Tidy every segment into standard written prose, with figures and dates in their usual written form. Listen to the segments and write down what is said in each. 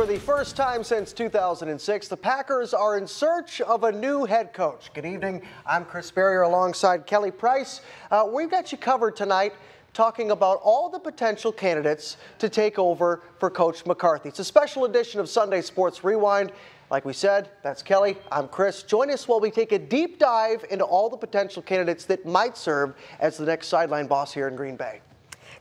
For the first time since 2006, the Packers are in search of a new head coach. Good evening. I'm Chris Barrier alongside Kelly Price. We've got you covered tonight talking about all the potential candidates to take over for Coach McCarthy. It's a special edition of Sunday Sports Rewind. Like we said, that's Kelly. I'm Chris. Join us while we take a deep dive into all the potential candidates that might serve as the next sideline boss here in Green Bay.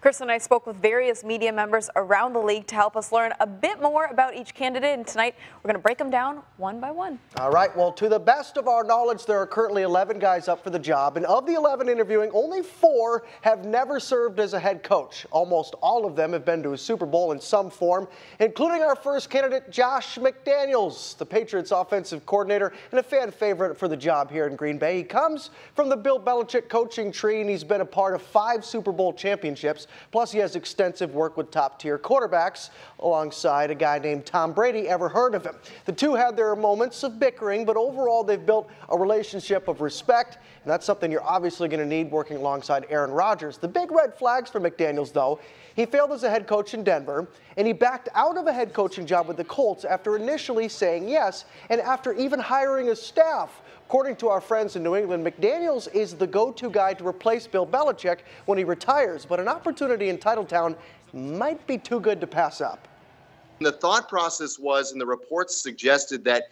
Chris and I spoke with various media members around the league to help us learn a bit more about each candidate, and tonight we're going to break them down one by one. All right, well, to the best of our knowledge, there are currently 11 guys up for the job, and of the 11 interviewing, only 4 have never served as a head coach. Almost all of them have been to a Super Bowl in some form, including our first candidate, Josh McDaniels, the Patriots offensive coordinator and a fan favorite for the job here in Green Bay. He comes from the Bill Belichick coaching tree, and he's been a part of 5 Super Bowl championships. Plus, he has extensive work with top-tier quarterbacks alongside a guy named Tom Brady. Ever heard of him? The two had their moments of bickering, but overall they've built a relationship of respect, and that's something you're obviously going to need working alongside Aaron Rodgers. The big red flags for McDaniels, though, he failed as a head coach in Denver, and he backed out of a head coaching job with the Colts after initially saying yes, and after even hiring a staff. According to our friends in New England, McDaniels is the go-to guy to replace Bill Belichick when he retires, but an opportunity in Titletown might be too good to pass up. The thought process was, and the reports suggested that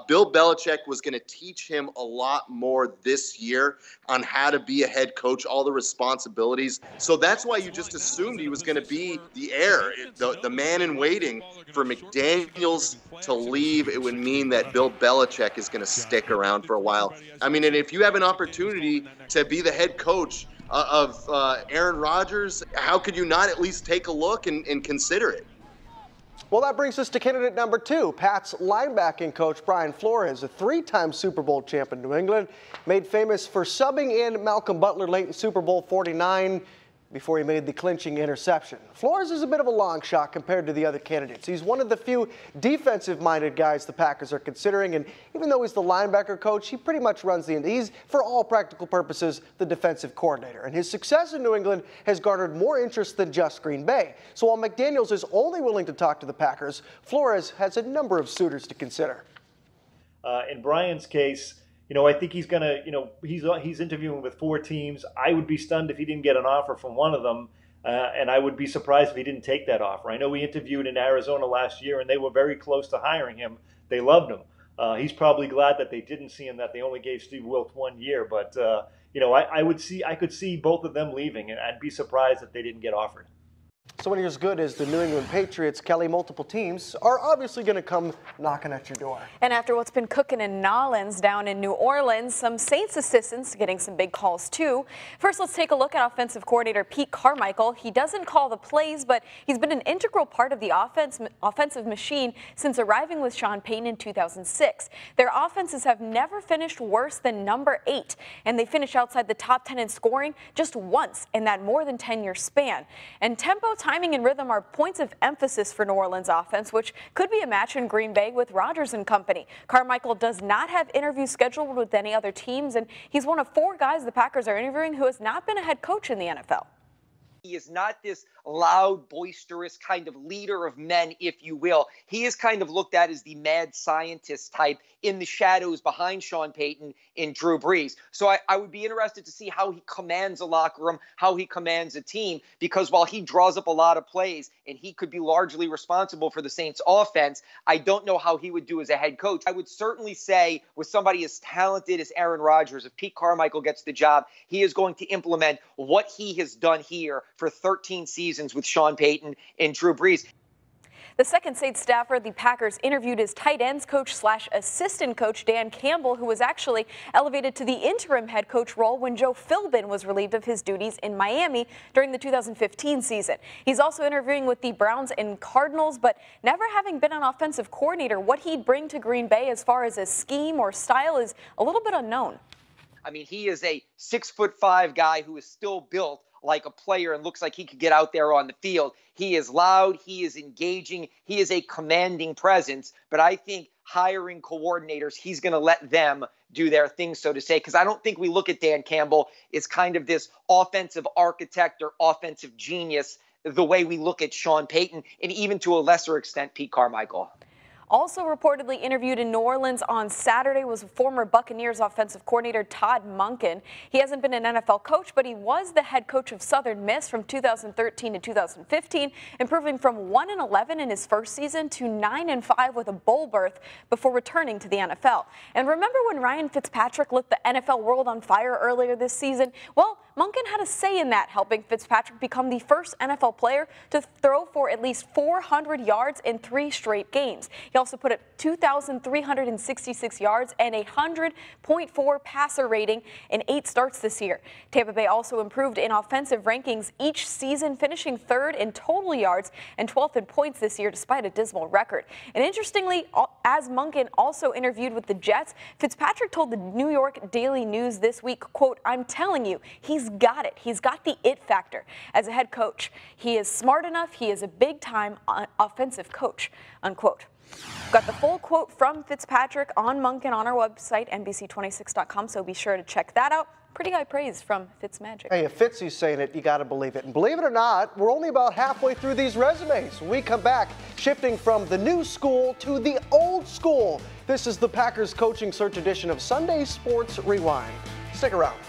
Bill Belichick was going to teach him a lot more this year on how to be a head coach, all the responsibilities. So that's why you just assumed he was going to be the heir, the man in waiting. For McDaniels to leave, it would mean that Bill Belichick is going to stick around for a while. I mean, and if you have an opportunity to be the head coach of Aaron Rodgers, how could you not at least take a look and consider it? Well, that brings us to candidate number 2, Pat's linebacking coach, Brian Flores, a 3-time Super Bowl champ in New England, made famous for subbing in Malcolm Butler late in Super Bowl 49 before he made the clinching interception. Flores is a bit of a long shot compared to the other candidates. He's one of the few defensive-minded guys the Packers are considering, and even though he's the linebacker coach, he pretty much runs he's, for all practical purposes, the defensive coordinator. And his success in New England has garnered more interest than just Green Bay. So while McDaniels is only willing to talk to the Packers, Flores has a number of suitors to consider. In Brian's case, I think he's going to, he's interviewing with 4 teams. I would be stunned if he didn't get an offer from one of them, and I would be surprised if he didn't take that offer. I know we interviewed in Arizona last year, and they were very close to hiring him. They loved him. He's probably glad that they didn't see him, that they only gave Steve Wilks 1 year. But, I could see both of them leaving, and I'd be surprised if they didn't get offered. So when you're as good as the New England Patriots, Kelly, multiple teams are obviously going to come knocking at your door. And after what's been cooking in Nolens down in New Orleans, some Saints assistants getting some big calls too. First, let's take a look at offensive coordinator Pete Carmichael. He doesn't call the plays, but he's been an integral part of the offensive machine since arriving with Sean Payton in 2006. Their offenses have never finished worse than number 8, and they finish outside the top 10 in scoring just once in that more than 10-year span. And tempo, timing, and rhythm are points of emphasis for New Orleans offense, which could be a match in Green Bay with Rodgers and company. Carmichael does not have interviews scheduled with any other teams, and he's one of 4 guys the Packers are interviewing who has not been a head coach in the NFL. He is not this loud, boisterous kind of leader of men, if you will. He is kind of looked at as the mad scientist type in the shadows behind Sean Payton and Drew Brees. So I would be interested to see how he commands a locker room, how he commands a team, because while he draws up a lot of plays and he could be largely responsible for the Saints offense, I don't know how he would do as a head coach. I would certainly say with somebody as talented as Aaron Rodgers, if Pete Carmichael gets the job, he is going to implement what he has done here for 13 seasons with Sean Payton and Drew Brees. The second Saints staffer the Packers interviewed is tight ends coach / assistant coach Dan Campbell, who was actually elevated to the interim head coach role when Joe Philbin was relieved of his duties in Miami during the 2015 season. He's also interviewing with the Browns and Cardinals, but never having been an offensive coordinator, what he'd bring to Green Bay as far as a scheme or style is a little bit unknown. I mean, he is a 6'5" guy who is still built like a player and looks like he could get out there on the field. He is loud, he is engaging, he is a commanding presence, but I think hiring coordinators, he's going to let them do their thing, so to say, because I don't think we look at Dan Campbell as kind of this offensive architect or offensive genius the way we look at Sean Payton and even to a lesser extent Pete Carmichael. Also reportedly interviewed in New Orleans on Saturday was former Buccaneers offensive coordinator Todd Monken. He hasn't been an NFL coach, but he was the head coach of Southern Miss from 2013 to 2015, improving from 1-11 in his first season to 9-5 with a bowl berth before returning to the NFL. And remember when Ryan Fitzpatrick lit the NFL world on fire earlier this season? Well, Monken had a say in that, helping Fitzpatrick become the first NFL player to throw for at least 400 yards in 3 straight games. He also put up 2,366 yards and a 100.4 passer rating in 8 starts this year. Tampa Bay also improved in offensive rankings each season, finishing 3rd in total yards and 12th in points this year, despite a dismal record. And interestingly, as Monken also interviewed with the Jets, Fitzpatrick told the New York Daily News this week, quote, "I'm telling you, he's got it. He's got the it factor as a head coach. He is smart enough. He is a big-time offensive coach," unquote. Got the full quote from Fitzpatrick on Monken on our website, NBC26.com, so be sure to check that out. Pretty high praise from Fitzmagic. Hey, if Fitzy's saying it, you got to believe it. And believe it or not, we're only about halfway through these resumes. When we come back, shifting from the new school to the old school. This is the Packers Coaching Search edition of Sunday Sports Rewind. Stick around.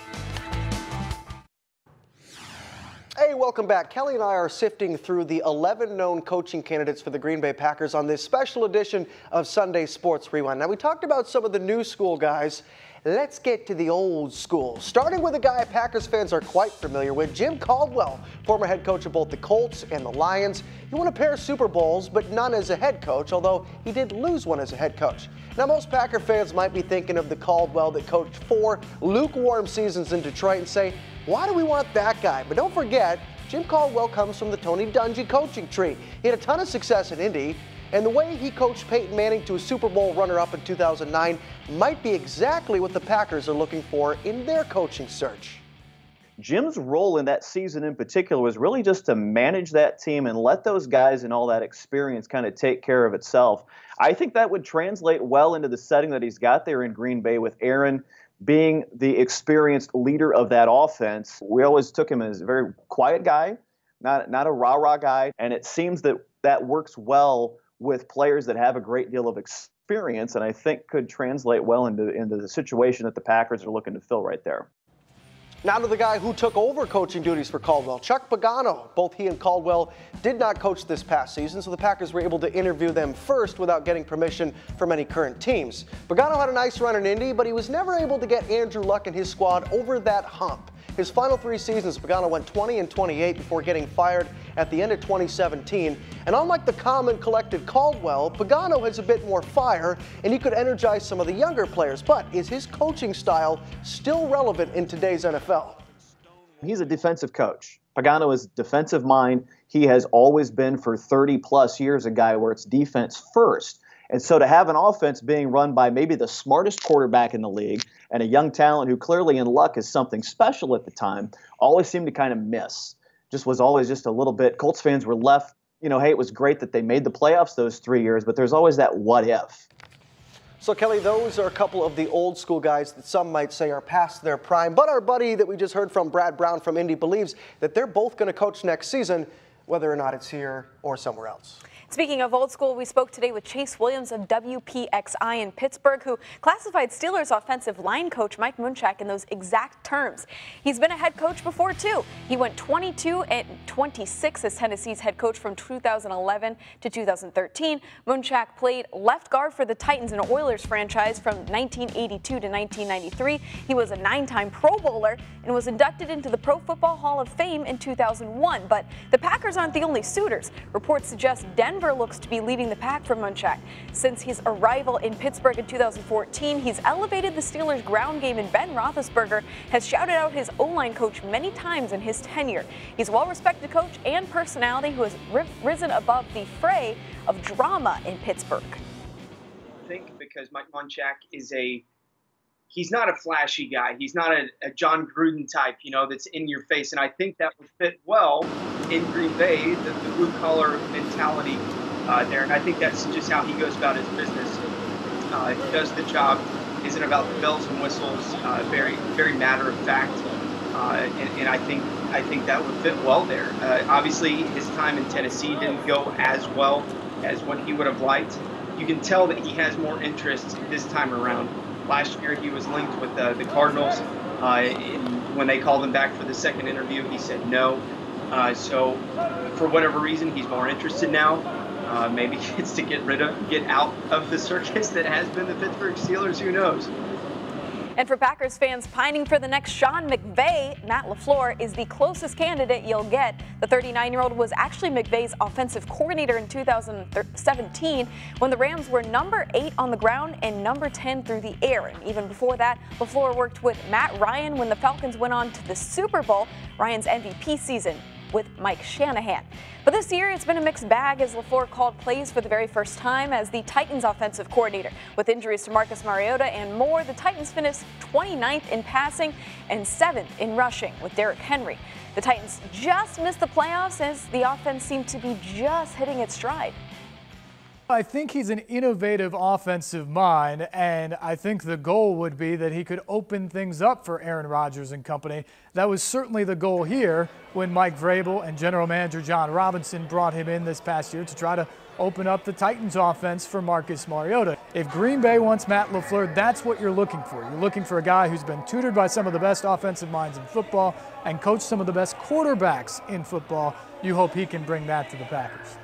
Hey, welcome back. Kelly and I are sifting through the 11 known coaching candidates for the Green Bay Packers on this special edition of Sunday Sports Rewind. Now, we talked about some of the new school guys. Let's get to the old school, starting with a guy Packers fans are quite familiar with, Jim Caldwell, former head coach of both the Colts and the Lions. He won a pair of Super Bowls, but none as a head coach, although he did lose one as a head coach. Now, most Packer fans might be thinking of the Caldwell that coached 4 lukewarm seasons in Detroit and say, why do we want that guy? But don't forget, Jim Caldwell comes from the Tony Dungy coaching tree. He had a ton of success in Indy, and the way he coached Peyton Manning to a Super Bowl runner-up in 2009 might be exactly what the Packers are looking for in their coaching search. Jim's role in that season in particular was really just to manage that team and let those guys and all that experience kind of take care of itself. I think that would translate well into the setting that he's got there in Green Bay with Aaron being the experienced leader of that offense. We always took him as a very quiet guy, not a rah-rah guy, and it seems that that works well with players that have a great deal of experience, and I think could translate well into the situation that the Packers are looking to fill right there. Now to the guy who took over coaching duties for Caldwell, Chuck Pagano. Both he and Caldwell did not coach this past season, so the Packers were able to interview them first without getting permission from any current teams. Pagano had a nice run in Indy, but he was never able to get Andrew Luck and his squad over that hump. His final 3 seasons, Pagano went 20-28 before getting fired at the end of 2017. And unlike the calm and collected Caldwell, Pagano has a bit more fire, and he could energize some of the younger players. But is his coaching style still relevant in today's NFL? He's a defensive coach. Pagano is a defensive mind. He has always been for 30-plus years a guy where it's defense first. And so to have an offense being run by maybe the smartest quarterback in the league and a young talent who clearly in Luck is something special at the time, always seemed to kind of miss. Just was always just a little bit. Colts fans were left, hey, it was great that they made the playoffs those 3 years, but there's always that what if. So, Kelly, those are a couple of the old school guys that some might say are past their prime. But our buddy that we just heard from, Brad Brown from Indy, believes that they're both going to coach next season, whether or not it's here or somewhere else. Speaking of old school, we spoke today with Chase Williams of WPXI in Pittsburgh, who classified Steelers offensive line coach Mike Munchak in those exact terms. He's been a head coach before, too. He went 22-26 as Tennessee's head coach from 2011 to 2013. Munchak played left guard for the Titans and Oilers franchise from 1982 to 1993. He was a 9-time Pro Bowler and was inducted into the Pro Football Hall of Fame in 2001. But the Packers aren't the only suitors. Reports suggest Denver looks to be leading the pack for Munchak. Since his arrival in Pittsburgh in 2014, he's elevated the Steelers' ground game, and Ben Roethlisberger has shouted out his O-line coach many times in his tenure. He's a well-respected coach and personality who has risen above the fray of drama in Pittsburgh. I think because Mike Munchak is he's not a flashy guy. He's not a John Gruden type, that's in your face. And I think that would fit well in Green Bay, the blue-collar mentality there. And I think that's just how he goes about his business. He does the job, isn't about the bells and whistles, very, very matter of fact. And I think I think that would fit well there. Obviously, his time in Tennessee didn't go as well as what he would have liked. You can tell that he has more interest this time around. Last year, he was linked with the Cardinals. When they called him back for the second interview, he said no. So, for whatever reason, he's more interested now. Maybe it's to get out of the circus that has been the Pittsburgh Steelers. Who knows? And for Packers fans pining for the next Sean McVay, Matt LaFleur is the closest candidate you'll get. The 39-year-old was actually McVay's offensive coordinator in 2017 when the Rams were number 8 on the ground and number 10 through the air. And even before that, LaFleur worked with Matt Ryan when the Falcons went on to the Super Bowl, Ryan's MVP season with Mike Shanahan. But this year, it's been a mixed bag as LaFleur called plays for the very first time as the Titans offensive coordinator. With injuries to Marcus Mariota and more, the Titans finished 29th in passing and 7th in rushing with Derrick Henry. The Titans just missed the playoffs as the offense seemed to be just hitting its stride. I think he's an innovative offensive mind, and I think the goal would be that he could open things up for Aaron Rodgers and company. That was certainly the goal here when Mike Vrabel and general manager John Robinson brought him in this past year to try to open up the Titans offense for Marcus Mariota. If Green Bay wants Matt LaFleur, that's what you're looking for. You're looking for a guy who's been tutored by some of the best offensive minds in football and coached some of the best quarterbacks in football. You hope he can bring that to the Packers.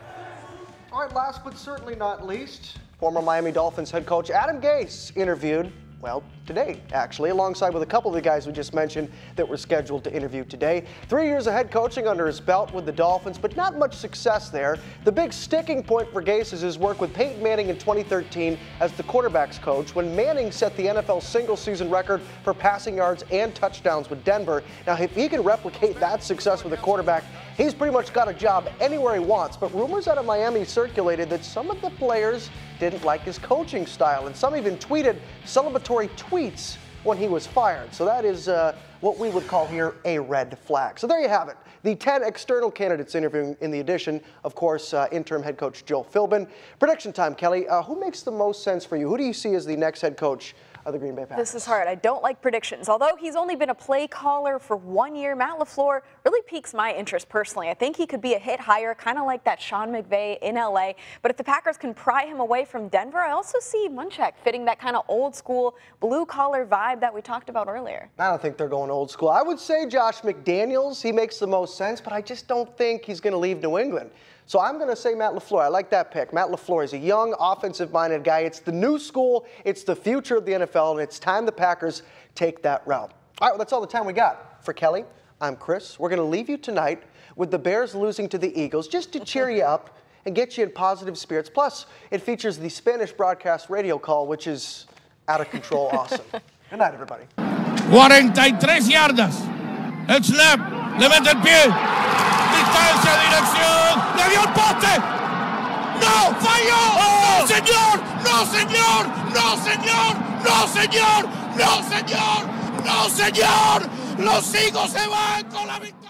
All right, last but certainly not least, former Miami Dolphins head coach Adam Gase interviewed, well, today, actually, alongside with a couple of the guys we just mentioned that were scheduled to interview today. 3 years of head coaching under his belt with the Dolphins, but not much success there. The big sticking point for Gase is his work with Peyton Manning in 2013 as the quarterbacks coach when Manning set the NFL single-season record for passing yards and touchdowns with Denver. Now, if he can replicate that success with a quarterback, he's pretty much got a job anywhere he wants. But rumors out of Miami circulated that some of the players didn't like his coaching style, and some even tweeted celebratory tweets when he was fired. So that is what we would call here a red flag. So there you have it. The 10 external candidates interviewing in the addition, of course, interim head coach Joe Philbin. Prediction time, Kelly. Who makes the most sense for you? Who do you see as the next head coach of the Green Bay Packers? This is hard. I don't like predictions. Although he's only been a play caller for 1 year, Matt LaFleur really piques my interest personally. I think he could be a hit hire, kind of like that Sean McVay in LA. But if the Packers can pry him away from Denver, I also see Munchak fitting that kind of old school blue collar vibe that we talked about earlier. I don't think they're going old school. I would say Josh McDaniels, he makes the most sense, but I just don't think he's going to leave New England. So I'm going to say Matt LaFleur. I like that pick. Matt LaFleur is a young, offensive-minded guy. It's the new school. It's the future of the NFL, and it's time the Packers take that route. All right, well, that's all the time we got. For Kelly, I'm Chris. We're going to leave you tonight with the Bears losing to the Eagles just to cheer you up and get you in positive spirits. Plus, it features the Spanish broadcast radio call, which is out of control awesome. Good night, everybody. 43 yardas. El snap. Le mete el pie. Distancia, dirección, le dio el poste. ¡No! ¡Falló! ¡Oh! ¡No, señor! ¡No, señor! ¡No, señor! ¡No, señor! ¡No, señor! ¡No, señor! Los Eagles se van con la victoria.